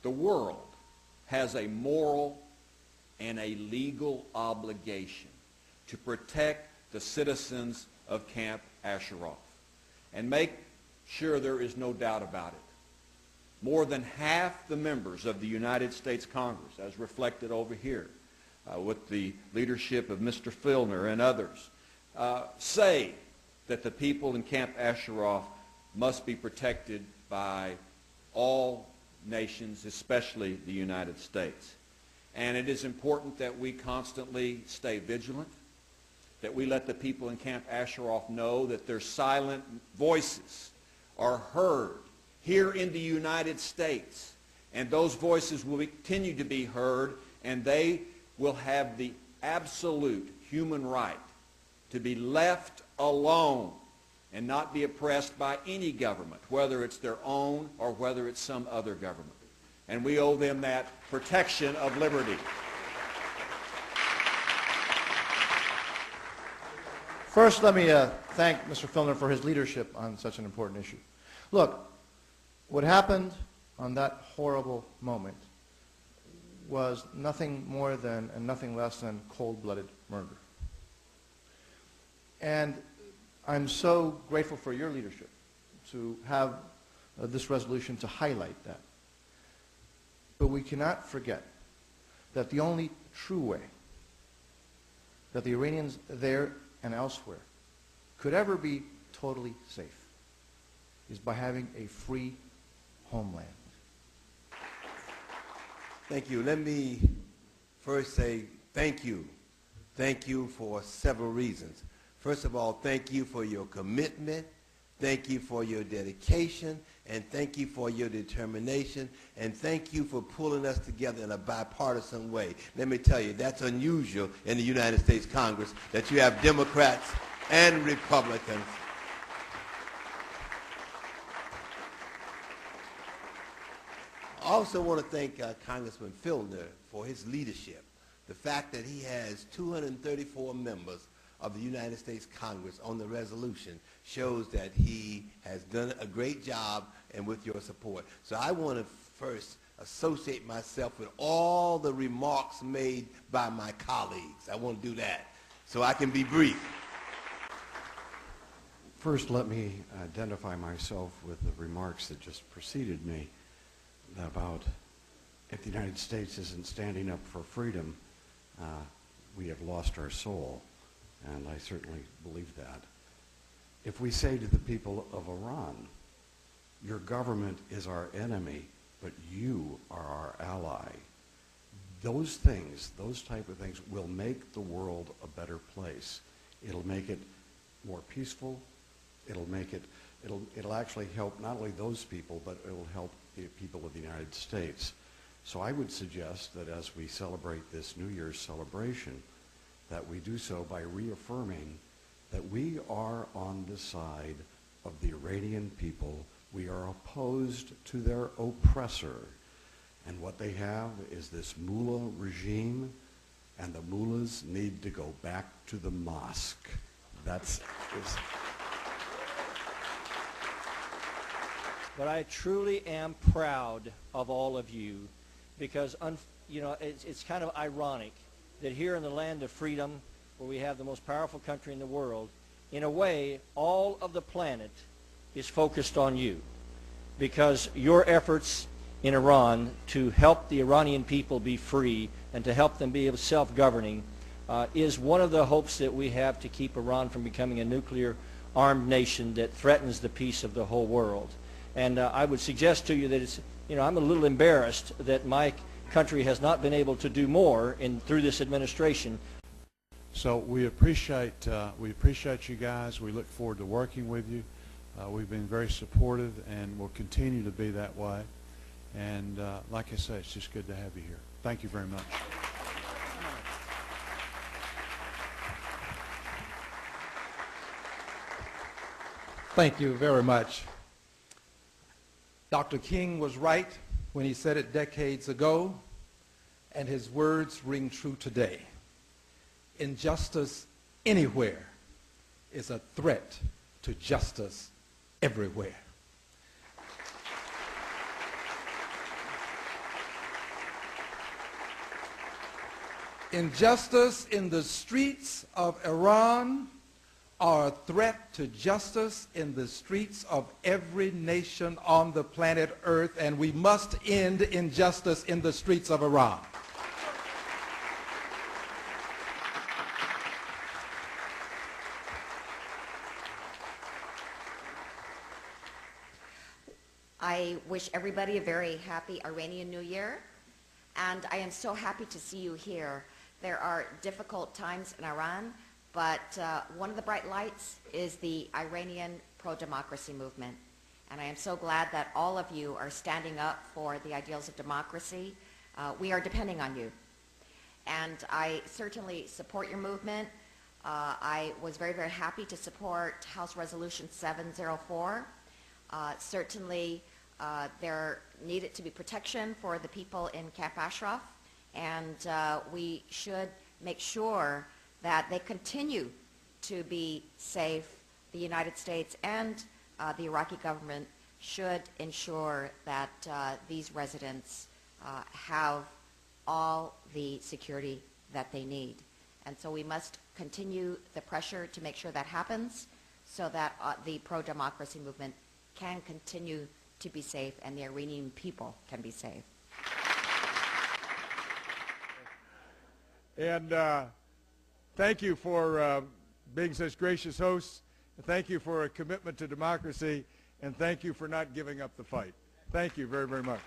the world has a moral and a legal obligation to protect the citizens of Camp Ashraf and make sure there is no doubt about it. More than half the members of the United States Congress, as reflected over here with the leadership of Mr. Filner and others, say that the people in Camp Ashraf must be protected by all nations, especially the United States. And it is important that we constantly stay vigilant, that we let the people in Camp Ashraf know that their silent voices are heard here in the United States. And those voices will continue to be heard, and they will have the absolute human right to be left alone and not be oppressed by any government, whether it's their own or whether it's some other government. And we owe them that protection of liberty. First, let me thank Mr. Filner for his leadership on such an important issue. Look, what happened on that horrible moment was nothing more than and nothing less than cold-blooded murder. And I'm so grateful for your leadership to have this resolution to highlight that. But we cannot forget that the only true way that the Iranians there and elsewhere could ever be totally safe is by having a free homeland. Thank you. Let me first say thank you. Thank you for several reasons. First of all, thank you for your commitment. Thank you for your dedication. And thank you for your determination. And thank you for pulling us together in a bipartisan way. Let me tell you, that's unusual in the United States Congress, that you have Democrats and Republicans. I also want to thank Congressman Filner for his leadership. The fact that he has 234 members of the United States Congress on the resolution shows that he has done a great job, and with your support. So I want to first associate myself with all the remarks made by my colleagues. I want to do that so I can be brief. First, let me identify myself with the remarks that just preceded me about if the United States isn't standing up for freedom, we have lost our soul. And I certainly believe that. If we say to the people of Iran, your government is our enemy, but you are our ally, those things, those type of things, will make the world a better place. It'll make it more peaceful. It'll actually help not only those people, but it'll help the people of the United States. So I would suggest that as we celebrate this New Year's celebration, that we do so by reaffirming that we are on the side of the Iranian people. We are opposed to their oppressor. And what they have is this mullah regime, and the mullahs need to go back to the mosque. But I truly am proud of all of you, because it's kind of ironic that here in the land of freedom, where we have the most powerful country in the world, in a way, all of the planet is focused on you, because your efforts in Iran to help the Iranian people be free and to help them be self-governing is one of the hopes that we have to keep Iran from becoming a nuclear armed nation that threatens the peace of the whole world. And I would suggest to you that I'm a little embarrassed that my country has not been able to do more through this administration. So we appreciate you guys. We look forward to working with you. We've been very supportive and will continue to be that way. And like I say, it's just good to have you here. Thank you very much. Thank you very much. Dr. King was right when he said it decades ago, and his words ring true today. Injustice anywhere is a threat to justice everywhere. Injustice in the streets of Iran are a threat to justice in the streets of every nation on the planet Earth, and we must end injustice in the streets of Iran. I wish everybody a very happy Iranian New Year, and I am so happy to see you here. There are difficult times in Iran, but one of the bright lights is the Iranian pro-democracy movement. And I am so glad that all of you are standing up for the ideals of democracy. We are depending on you. And I certainly support your movement. I was very, very happy to support House Resolution 704. Certainly, there needed to be protection for the people in Camp Ashraf, and we should make sure that they continue to be safe. The United States and the Iraqi government should ensure that these residents have all the security that they need. And so we must continue the pressure to make sure that happens so that the pro-democracy movement can continue to be safe and the Iranian people can be safe. And thank you for being such gracious hosts. Thank you for a commitment to democracy, and thank you for not giving up the fight. Thank you very, very much.